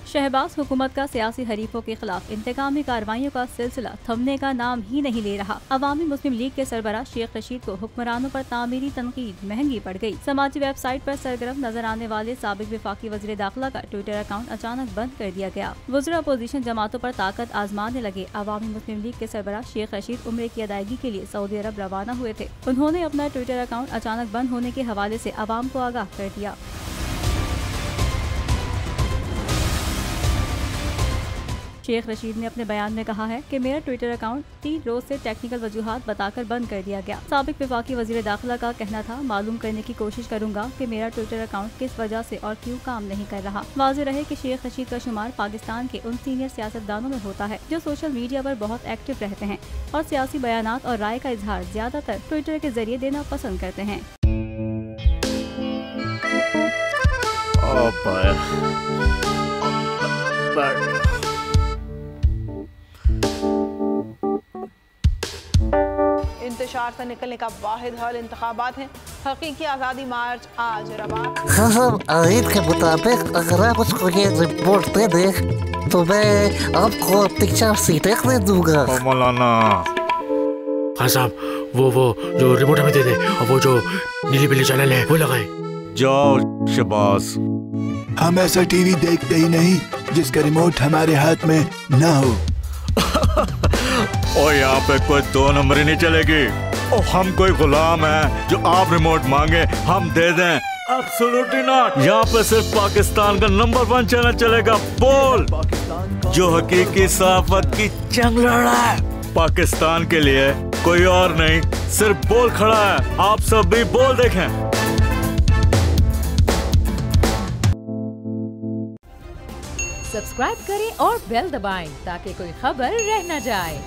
शहबाज हुकूमत का सियासी हरीफों के खिलाफ इंतकामी कार्रवाइयों का सिलसिला थमने का नाम ही नहीं ले रहा। अवामी मुस्लिम लीग के सरबराह शेख रशीद को हुक्मरानों पर तामीरी तनकीद महंगी पड़ गई। समाजी वेबसाइट पर सरगर्म नजर आने वाले साबिक वफाकी वज़ीर दाखिला का ट्विटर अकाउंट अचानक बंद कर दिया गया। वज़ीर अपोजिशन जमातों पर ताकत आजमाने लगे। अवामी मुस्लिम लीग के सरबराह शेख रशीद उम्रे की अदायगी के लिए सऊदी अरब रवाना हुए थे। उन्होंने अपना ट्विटर अकाउंट अचानक बंद होने के हवाले से अवाम को आगाह कर दिया। शेख रशीद ने अपने बयान में कहा है कि मेरा ट्विटर अकाउंट 3 रोज से टेक्निकल वजूहात बताकर बंद कर दिया गया। साबिक वफाकी वज़ीर दाखिला का कहना था, मालूम करने की कोशिश करूंगा कि मेरा ट्विटर अकाउंट किस वजह से और क्यों काम नहीं कर रहा। वाज़ेह रहे कि शेख रशीद का शुमार पाकिस्तान के उन सीनियर सियासतदानों में होता है जो सोशल मीडिया पर बहुत एक्टिव रहते हैं और सियासी बयानात और राय का इजहार ज्यादातर ट्विटर के जरिए देना पसंद करते हैं। इंतशार से निकलने का वाहिद हल इंतखाबात है। हकीकी आज़ादी मार्च आज रवा। हाँ, आयत के मुताबिक अगर आप उसको ये रिपोर्ट दे दे तो मैं आपको अपनी 4 सीटें खरीद दूंगा। मौलाना हाँ साहब, वो जो रिपोर्ट हमें दे दे और वो जो नीली पीली चैनल है वो लगाए। जाओ शहबाज। हम ऐसा टीवी देखते ही नहीं जिसका रिमोट हमारे हाथ में ना हो। और यहाँ पे कोई 2 नंबर ही नहीं चलेगी। और हम कोई गुलाम है जो आप रिमोट मांगे हम दे दें? Absolutely not. यहाँ पे सिर्फ पाकिस्तान का नंबर 1 चैनल चलेगा, बोल, जो हकीकी सहाफत की जंग लड़ रहा है। पाकिस्तान के लिए कोई और नहीं, सिर्फ बोल खड़ा है। आप सब भी बोल देखें। सब्सक्राइब करें और बेल दबाएं ताकि कोई खबर रह न जाए।